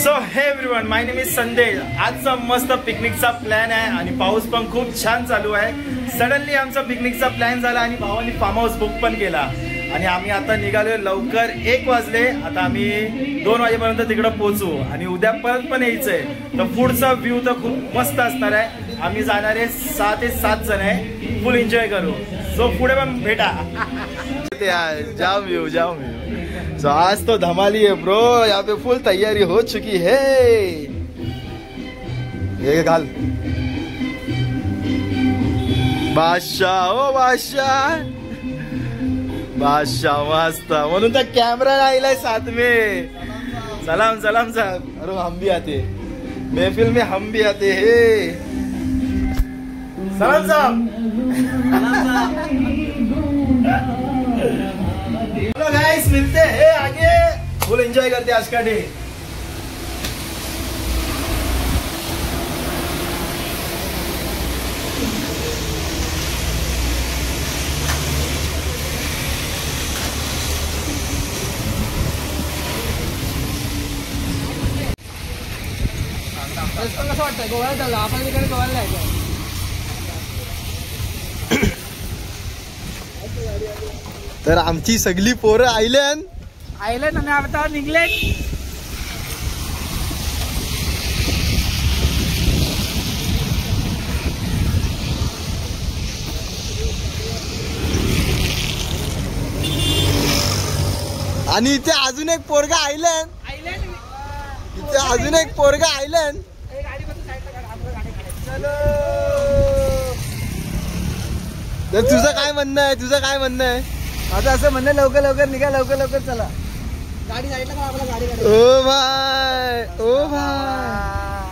So hey everyone, my name is Sandesh. आजचा मस्त पिकनिकचा plan आहे आणि पाऊस पण खूप छान चालू आहे. सडनली आमचा पिकनिकचा प्लॅन झाला आणि भावानी फार्म हाऊस बुक पण केला आणि आम्ही आता निघालोय. लवकर 1 वाजले. आता आम्ही 2 वाजेपर्यंत तिकडे पोहोचू आणि उद्या परत पण यायचंय. तर पुढचा व्ह्यू तर खूप मस्त असणार आहे. आम्ही जाणारे 6 ते 7 जण आहे. फुल एन्जॉय करू. सो पुढे पण भेटा. जाओ व्ह्यू, जाओ व्ह्यू. So, आज तो धमाली है ब्रो. यहाँ पे फुल तैयारी हो चुकी है. ये घाल बादशाह. ओ बादशाह, बादशाह मस्त. म्हणून तर कॅमेरा राहिलाय साथ में. सलाम सलाम साहब. अरे हम भी आते महफिल में, हम भी आते हैं. सलाम साहब. हेलो गाइस, मिलते हैं आगे. फुल एंजॉय करते आज का डे. कसं वाटतं गोव्याला चाललं आपण तिकडे गोव्याला जायचं. तर आमची सगळी पोरं आयल्यान आणि आता निघले. आणि इथे अजून एक पोरगा आयल्यान. इथे अजून एक पोरगा आयल्यान. तर तुझं काय म्हणणं आहे? तुझं काय म्हणणं आहे? आता असं म्हणणं लवकर लवकर निघा, लवकर लवकर चला. गाडी साईडला का आपला गाडी गाडी. ओ भाई, ओ भाई.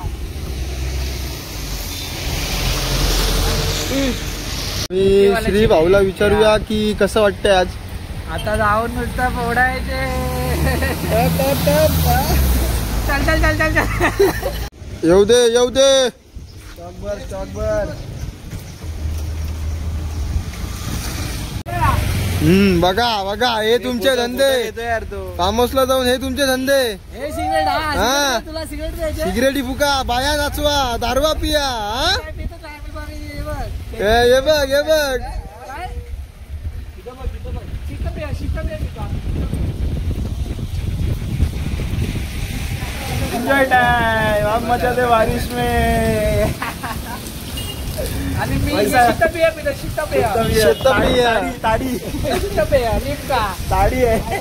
मी श्री भाऊला विचारूया की कसं वाटतंय आज. आता जाऊन नुसतं फोडायचे. चल चल चल चल चल. येऊ दे, येऊ दे. स्टॉकबर स्टॉकबर. बघा बघा, हे तुमचे धंदे. फार्म हाऊसला जाऊन हे तुमचे धंदे. हे सिगरेट. हा तुला सिगरेट द्यायचे. सिगरेटी फुका, बाया नाचवा, दारवा पिया. हे बघ, हे बघ. Enjoy time. आप मजा दे बारिश में. आणि मी शीतपेय पितो. ताडी आहे.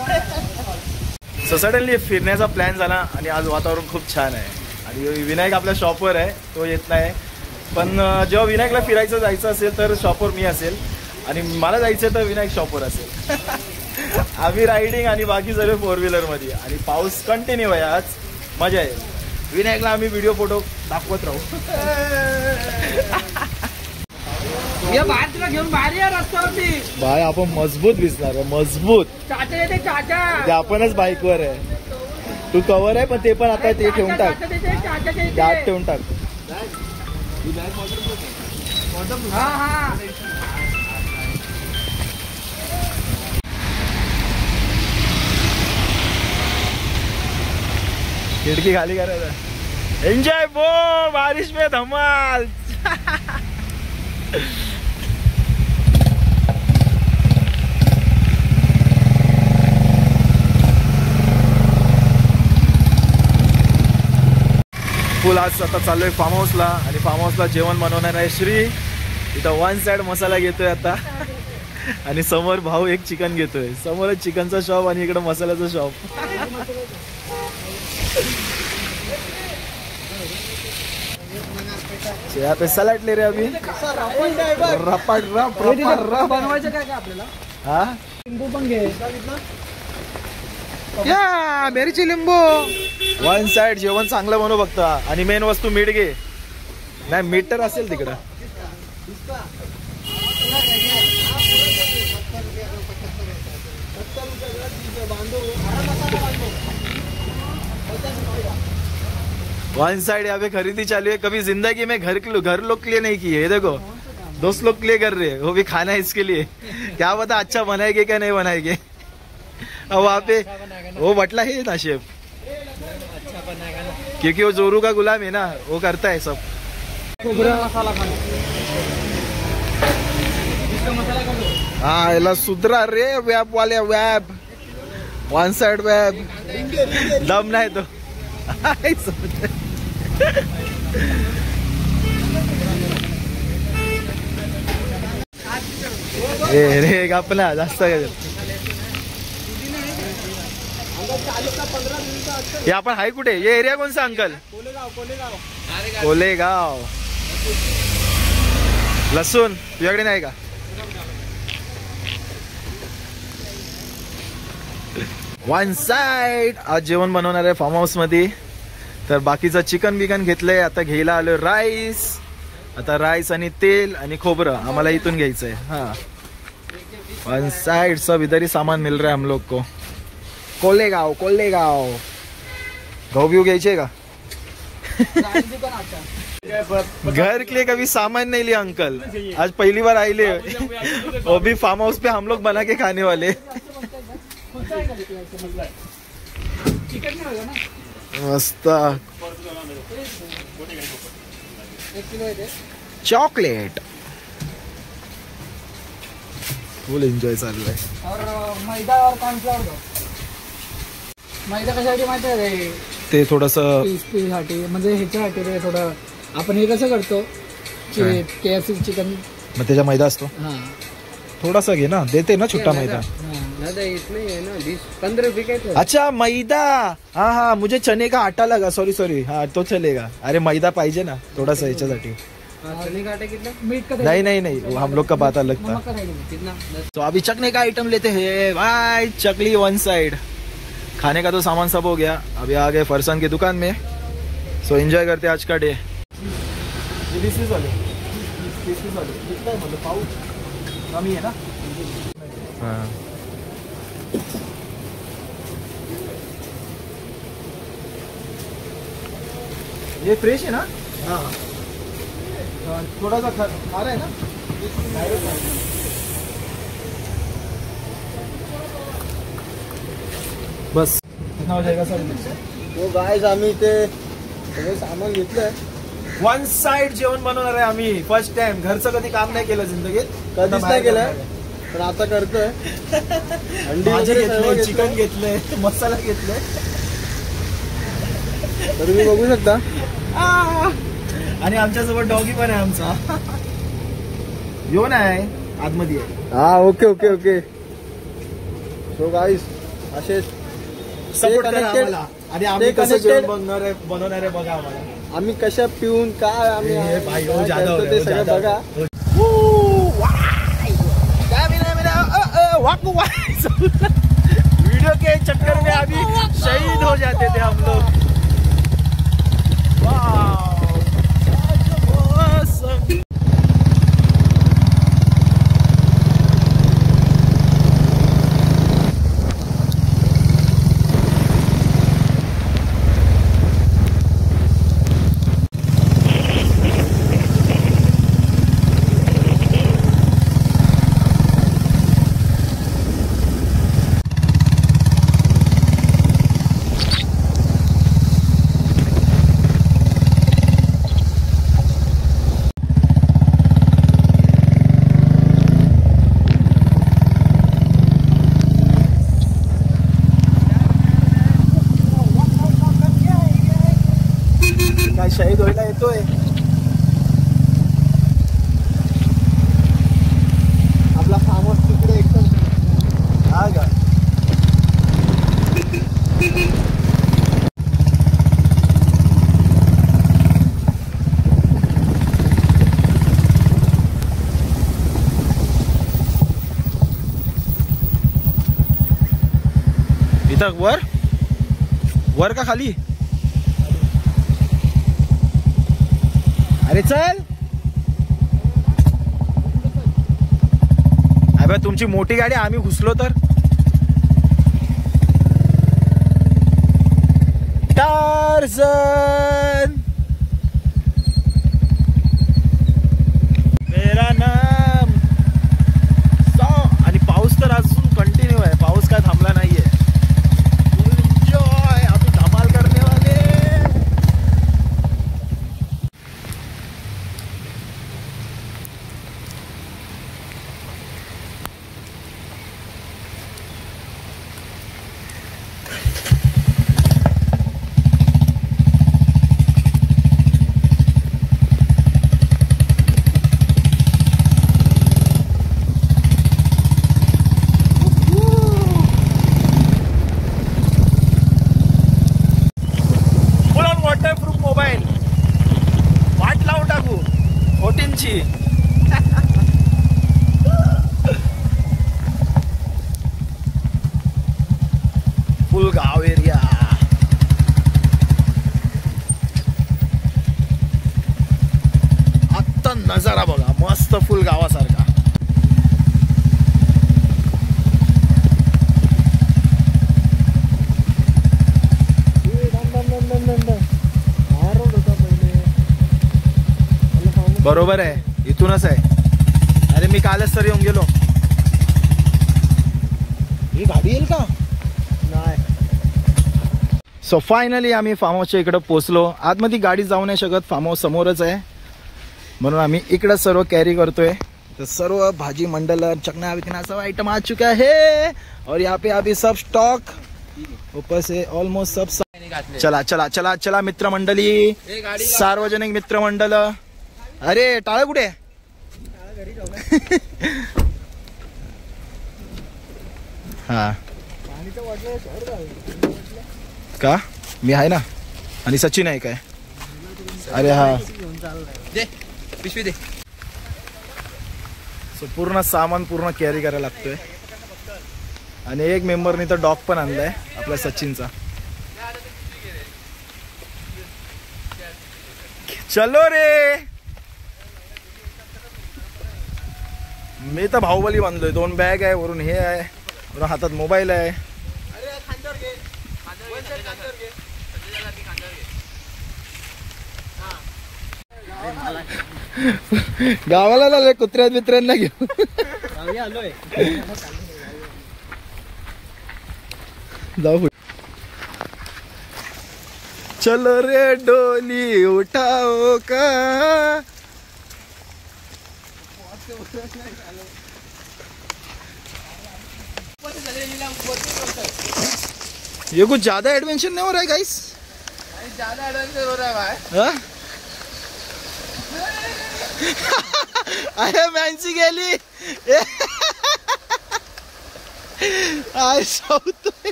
सो सडनली फिरण्याचा प्लॅन झाला आणि आज वातावरण खूप छान आहे. आणि विनायक आपल्या शॉपवर आहे, तो येत नाही. पण जेव्हा विनायकला फिरायचं जायचं असेल तर शॉपवर मी असेल आणि मला जायचं तर विनायक शॉपवर असेल. आम्ही रायडिंग आणि बाकी सर्व 4 व्हीलरमध्ये. आणि पाऊस कंटिन्यू आहे आज. मजा आहे. विनायकला आम्ही व्हिडिओ फोटो दाखवत राहू. घेऊन बाहेर या रस्त्यावरती. बाय आपण मजबूत दिसणार आहे, मजबूत. चाचा येते चाचा. ते आपणच बाईकवर आहे. तू कवर आहे पण ते पण आता ते ठेवून टाक. त्यात ठेवून टाक. हा हा. खिडकी खाली करायचं. एन्जॉय बो, बारिश में धमाल. फुल आज आता चाललोय फार्म हाऊसला आणि फार्म हाऊसला जेवण बनवणार आहे श्री. इथं 1 साइड मसाला घेतोय आता आणि समोर भाऊ एक चिकन घेतोय. समोरच चिकनचा शॉप आणि इकडे मसाल्याचा शॉप. यहाँ पे सलाड ले रहे अभी. रपाट रप बनवायचं काय आपल्याला. हा लिंबू पण घे. या मिरची लिंबू. 1 साइड जेवण चांगलं बनव बघता. आणि मेन वस्तू मीठ घे. नाही मीठ तर असेल तिकडं. वन साइड यहाँ पे खरीदी चालू है. कभी जिंदगी में घर लोग के लिए नहीं की है. देखो दोस्त लोग के लिए कर रहे हैं, वो भी खाना है इसके लिए. क्या पता अच्छा बनाएंगे क्या नहीं बनाएंगे. अब वहाँ पे वो बटला है ना शेफ. अच्छा बनाएगा ना. क्योंकि वो जोरू का गुलाम है ना, वो करता है सब। मसाला हाँ याला सुधरा रे वॅब वाले वॅब, वन साइड वॅब, दम नाही तो रे आपला जास्त हे आपण हाय कुठे, ये एरिया कोणसा अंकल? कोलेगाव. लसूण तुझ्याकडे नाही का? One side. आज जेवण बनवणार आहे फार्म हाऊस मध्ये. तर बाकीचं चिकन बिकन घेतलंय, आता घ्यायला आलो राईस. आता राईस आणि तेल आणि खोबरं आम्हाला इथून घ्यायचंय. हा वन साइड सब इधर ही सामान मिल रहा है हम लोग को. कोलेगाव कोलेगाव. गहू बिहू घ्यायचे का? घर के लिए कभी सामान नहीं लिया अंकल, आज पहली बार आए ले. वो भी फार्म हाउस पे हम लोग बना के खाने वाले. मस्त. चॉकलेट फुल एंजॉय चालू आहे. मैदा और कॉर्नफ्लोअर दो. मैदा कशासाठी माहिती आहे? ते थोडंसं साठी, म्हणजे ह्याच्यासाठी रे. थोडं आपण हे कसं करतो KFC चिकन, मग त्याचा मैदा असतो. थोडासा घे ना, देते ना छोटा मैदा. अच्छा मैदा. हाँ हाँ मुझे चने का आटा लगा, सॉरी सॉरी. हाँ तो चलेगा. अरे मैदा पाहिजे ना थोडासा ह्याच्यासाठी. नहीं नहीं नहीं, हम लोग का बात अलग था. तो अभी चखने का आइटम लेते हैं भाई. चकली वन साइड. खाने का तो सामान सब हो गया. अभी आ गए फरसान की दुकान में. सो एंजॉय करते आज का डे. कमी है ना. हाँ ये फ्रेश है ना. हाँ थोड़ा सा खारा है ना. बस कितना हो जाएगा सर? हो गाइस, आम्ही ते सगळं सामान घेतलंय. वन साइड जेवण बनवणार आहे आम्ही. First time. घरचं कधी काम नाही केलं जिंदगीत, कधीच नाही केलं, पण आता करतोय. अंडी घेतलंय, चिकन घेतलंय, मसाला घेतलाय. तर तुम्ही बघू शकता. आणि आमच्यासोबत डॉगी पण आहे आमचा. येऊन आहे आतमध्ये. हा okay okay okay. So guys असे सपोर्ट करा आम्हाला. आणि आम्ही कसं जेवण बनवणार आहे बघा आम्हाला. आम्ही कशा पिऊन काय आम्ही ते सगळं बघा. वीडियो के चक्कर में अभी शहीद हो जाते थे हम लोग. शहीद व्हायला येतोय. आपला फार्म हाऊस तिकडे एकदम. हा का. इथं वर वर का खाली? अरे चल. अबे तुमची मोठी गाडी, आम्ही घुसलो तर. टार्झन मेरा नाम. आणि पाऊस तर अजून कंटिन्यू आहे. पाऊस काय थांबला नाहीये. एन्जॉय. अभी धमाल करने वाले. वॉटरप्रूफ मोबाईल वाट लावून टाकू 14ची. फुल गाव एरिया. आत्ता नजारा बघा मस्त फुल गावासारखा. बरोबर आहे इथूनच आहे. अरे मी कालच तर येऊन गेलो. ही गाडी येईल का नाही. सो फायनली आम्ही फार्म हाऊसच्या इकडे पोहोचलो. आतमध्ये गाडी जाऊ नाही शकत फार्म हाऊस समोरच आहे म्हणून आम्ही इकडं सर्व कॅरी करतोय. तो सर्व भाजी मंडल चकना विकना सब आइटम आ चुका है और यहाँ पे अभी सब स्टॉक ऊपर से ऑलमोस्ट सब. चला चला चला चला मित्रमंडळी सार्वजनिक मित्रमंडळ. अरे टाळ कुठे हा का मी आहे ना आणि सचिन आहे काय. अरे हा दे पिशवी दे. सो पूर्ण सामान पूर्ण कॅरी करायला लागतोय आणि एक मेंबरनी तर डॉग पण आणलाय आपल्या सचिनचा. चलो रे. मी तर बाहुबली बांधलोय. 2 बॅग आहे वरून हे आहे वरून हातात मोबाईल आहे. गावाला लागले कुत्र्या मित्रांना घेऊन आलोय. जाऊ. चलो रे डोली उठाओ का. ये कुछ ज्यादा एडवेंचर नहीं हो रहा है गाइस. ज्यादा एडवेंचर हो रहा है भाई. अरे मॅन्सी गेली. आय सौतोय.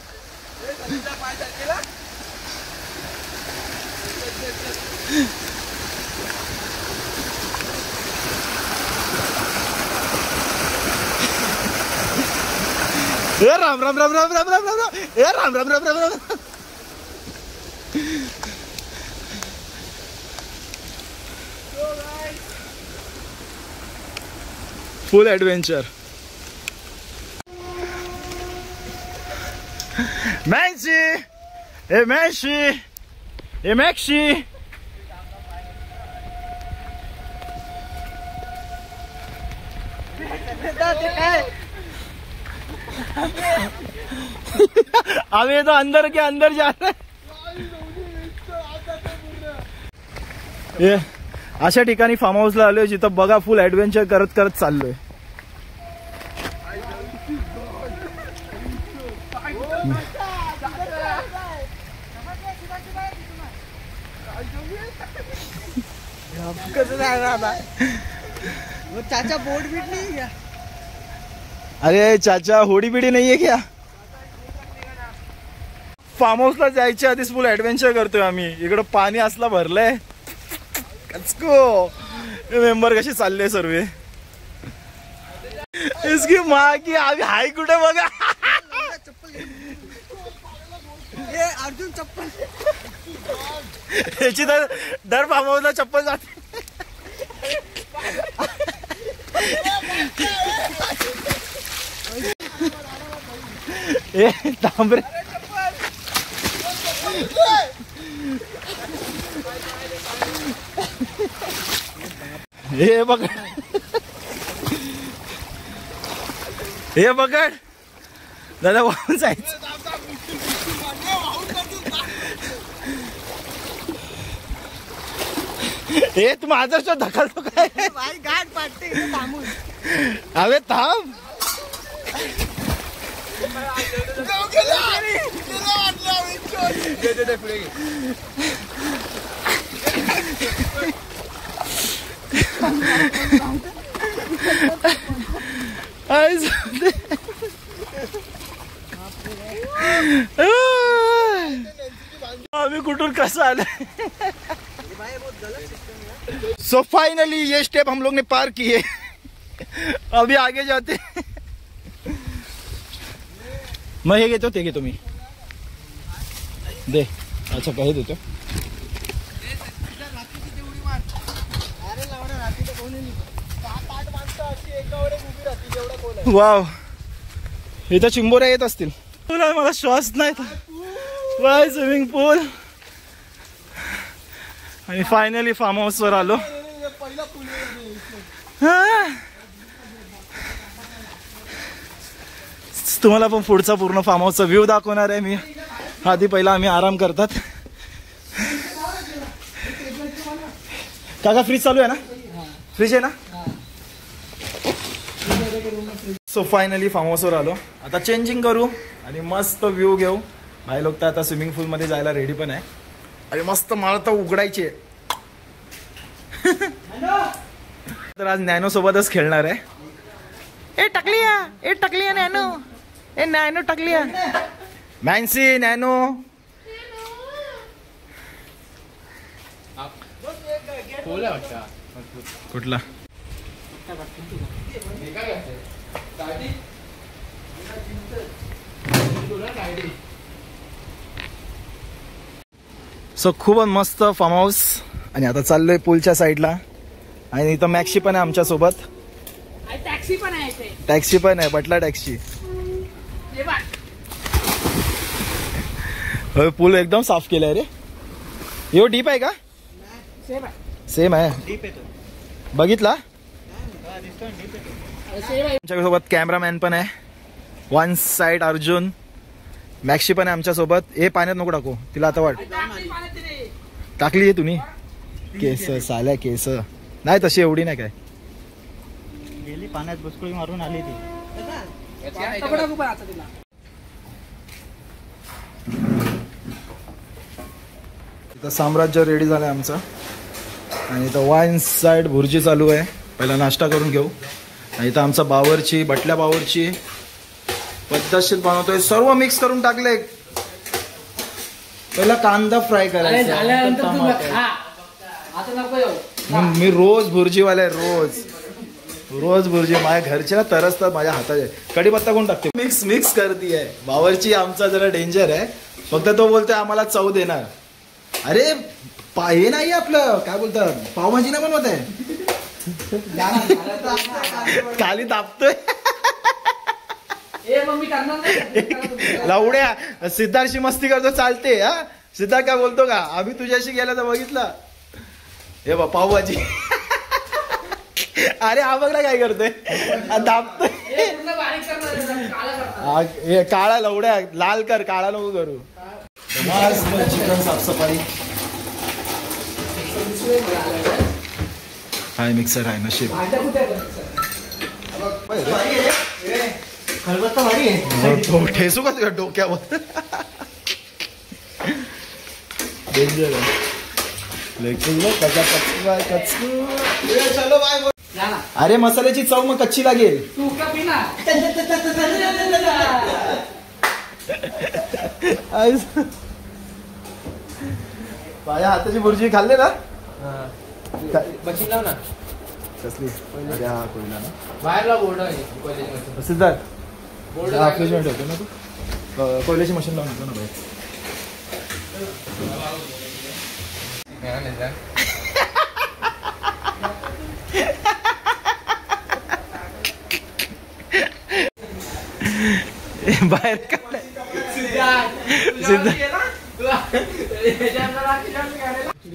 राम राम राम राम राम राम राम. राम राम राम राम राम. Full adventure. मॅन्सी ए मॅन्सी ए मॅक्सी. अभी तो अंदर के अंदर जा रहे. ये अशा ठिकाणी फार्म हाऊसला आलोय जिथं बघा फुल ऍडव्हेंचर करत करत चाललोय. वो चाचा बोट बीट नहीं क्या. अरे चाचा होडी बिडी नाहीये क्या. फार्म हाऊसला जायच्या आधीच फुल ऍडव्हेंचर करतोय आम्ही. इकडं पाणी असला भरलंय कचको. मेंबर कसे चालले सर्व. इसकी माँ की अभी हाय कुठे बघा. अर्जुन चप्पल याची दर फार्म हाऊसला चप्पल जाते. ए तांबरे. हे पकड हे पकड दादा वाहून जायचं. हे तू माझा शो ढकलतो काय. गाठ पाडते थांबून. अरे थांब. आम्ही कुठून कसं आले। सो फाइनली ये स्टेप हम लोग ने पार किए। अभी आगे जाते। मैं हे घेतो ते घेतो मी दे। अच्छा काही देतो। वाव इथं चिंबोऱ्या येत असतील। मला श्वास नाही बाय स्विमिंग पूल। आणि फायनली फार्म हाऊस वर आलो। तुम्हाला पण पुढचा पूर्ण फार्म हाऊसचा व्ह्यू दाखवणार आहे मी। आधी पहिला आम्ही आराम करतात। काका फ्रीज चालू आहे ना? फ्रीज आहे ना? सो फायनली फार्म हाऊसवर आलो। आता चेंजिंग करू आणि मस्त व्ह्यू घेऊ। भाई लोक तर आता स्विमिंग पूल मध्ये जायला रेडी पण आहे आणि मस्त मला तर उघडायची आहे। तर आज नॅनो सोबतच खेळणार आहे। ए टकलिया नॅनो, ए नॅनो टकलिया, मॅन्सी नॅनो। कुठला सो खूप मस्त फार्म हाऊस। आणि आता चाललोय पूलच्या साईडला आणि इथं मॅक्सी पण आहे आमच्या सोबत। टॅक्सी पण आहे बटला टॅक्सी। पूल एकदम साफ केलाय रे। यो डीप आहे का? सेम आहे। बघितला? आमच्यासोबत कॅमेरामॅन पण आहे। वन साइड अर्जुन, मॅक्सी पण आहे आमच्या सोबत। हे पाण्यात नको टाकू तिला, आता वाट टाकली आहे तुम्ही। केस साल्या केस नाही तशी एवढी नाही काय गेली पाण्यात बुसकुळी मारून आली ती। इथं साम्राज्य रेडी झालंय आमचं आणि इथं वन साइड भुर्जी चालू आहे। पहिला नाश्ता करून घेऊ। आणि इथं आमचा बावरची बटल्या बावरची पद्धतशीर बनवतोय। सर्व मिक्स करून टाकले। पहिला कांदा फ्राय करायचा। मी रोज भुर्जीवाले रोज भुर्जी माझ्या घरचे ना तरसतात माझ्या हाताचे। कढीपत्ता कोण टाकते? मिक्स करते आहे। बावरची आमचा जरा डेंजर आहे। फक्त तो बोलतोय आम्हाला चव देणार। अरे हे नाही आपलं काय बोलतात पावभाजी ना बनवत आहे। खाली तापतोय लावड्या। सिद्धार्थशी मस्ती करतो चालते। हा सिद्धार्थ काय बोलतो का आम्ही तुझ्याशी गेला तर बघितलं हे बा पावभाजी। अरे हा बघ ना काय करतोय दाबतोय। काळा लवड्या लाल कर काळा नको करू। चिकन साफसफाई हाय मिक्सर आहे नशीब। ठेसू का तुझ्या डोक्यावर? डेंजर आहे। अरे मसाल्याची चव मग कच्ची लागेल। माझ्या हाताची भुर्जी खाल्ले ना? बची लाव ना कसली? अरे हा कोयला ना बाहेरला बोर्ड आहे सिद्धार्थ फ्रीज मध्ये ठेवतो ना तू। कोयल्याची मशीन लावून येतो ना बाहेर। बाहेर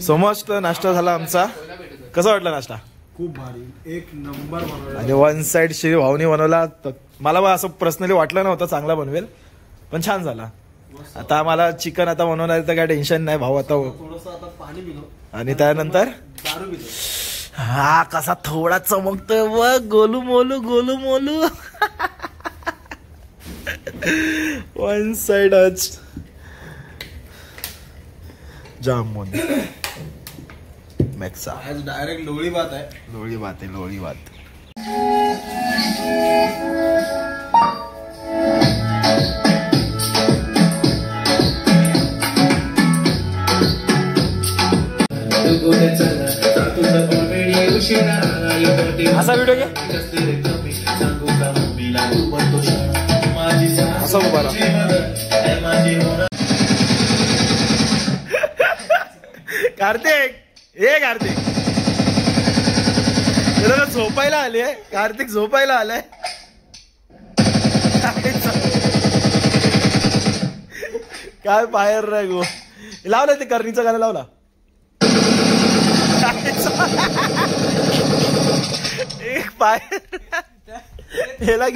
समस्त नाश्ता झाला आमचा। कसा वाटला नाश्ता? खूप भारी एक नंबर बनवला। आणि वन साइड शिव भाऊनी बनवला। मला असं पर्सनली वाटलं नव्हतं चांगला बनवेल पण छान झाला। आता आम्हाला चिकन आता बनवणार तर काय टेन्शन नाही भाऊ। आता थोडंसं आता पाणी पिलो आणि त्यानंतर दारू पिलो। हा कसा थोडा चमकतोय बघ गोलू मोलू। वन साइड आज जामून मॅक्सा। आज डायरेक्ट लोळी बात आहे। लोळी बात असा व्हिडिओ घे असा उभा कार्तिक हे कार्तिक झोपायला आले कार्तिक झोपायला आलाय काय बाहेर रे गो लावलं ते करणीचं गाणं लावला एक बाहेर हेला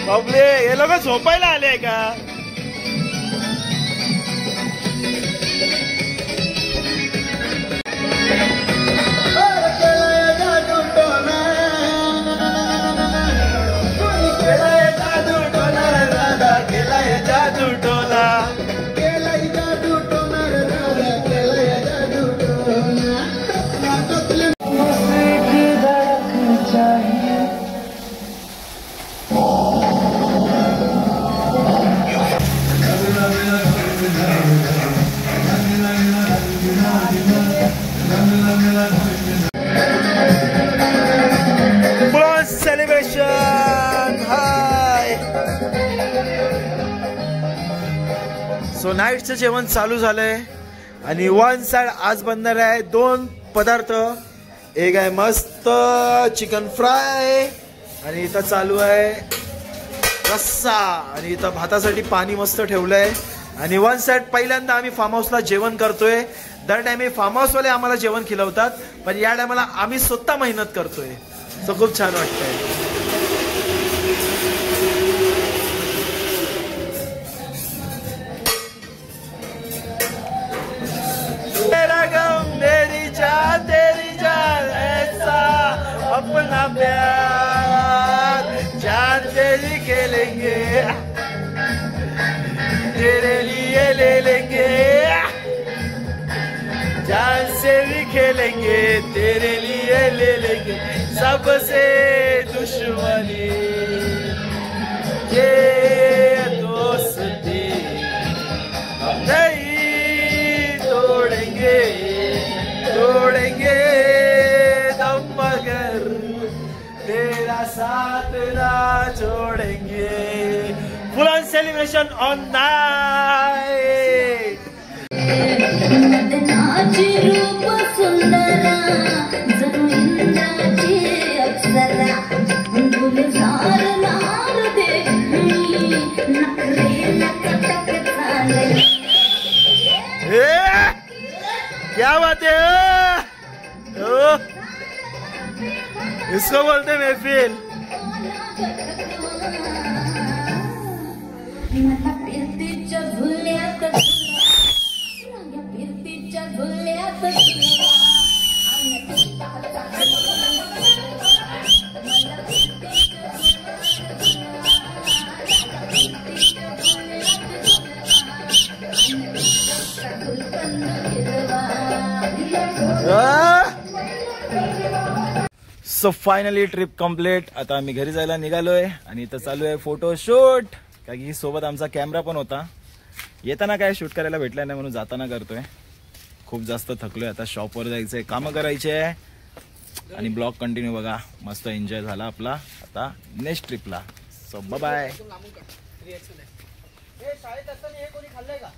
बापरे हे लोक झोपायला आले का सो नाईटचं जेवण चालू झालंय आणि वन साइड आज बनणार आहे 2 पदार्थ. एक आहे मस्त चिकन फ्राय आणि इथं चालू आहे रस्सा आणि इथं भातासाठी पाणी मस्त ठेवलंय. आणि वन साइड पहिल्यांदा आम्ही फार्म हाऊसला जेवण करतोय. दर टाइम फार्म हाऊसवाले आम्हाला जेवण खिलवतात पण या टायमाला आम्ही स्वतः मेहनत करतोय. सो खूप छान वाटतंय. तेरी जान ऐसा अपना प्यार जान तेरी खेलेंगे तेरे लिए ले लेंगे जान से भी खेलेंगे तेरे लिए ले लेंगे सबसे दुश्मनी ये दोस्ती हम नहीं तोड़ेंगे दम मगर तेरा साथ ना छोड़ेंगे. Full on celebration on night. रूप सुंदरा जणू इंद्राची अप्सरा गुलजार नार देखणी नखरेला कटक झाले. क्या बात है ओ? इसको बोलते महफिल. So finally trip complete. आता आम्ही घरी जायला निघालोय आणि इथं चालू आहे फोटोशूट. कारण की सोबत आमचा कॅमेरा पण होता. येताना काय शूट करायला भेटला नाही म्हणून जाताना करतोय. खूप जास्त थकलोय. आता शॉपवर जायचंय, कामं करायचे आहे आणि ब्लॉग कंटिन्यू बघा. मस्त एन्जॉय झाला आपला. आता नेक्स्ट ट्रिपला. सो बाय बाय. शाळेत असताना हे कोणी खाल्लंय का?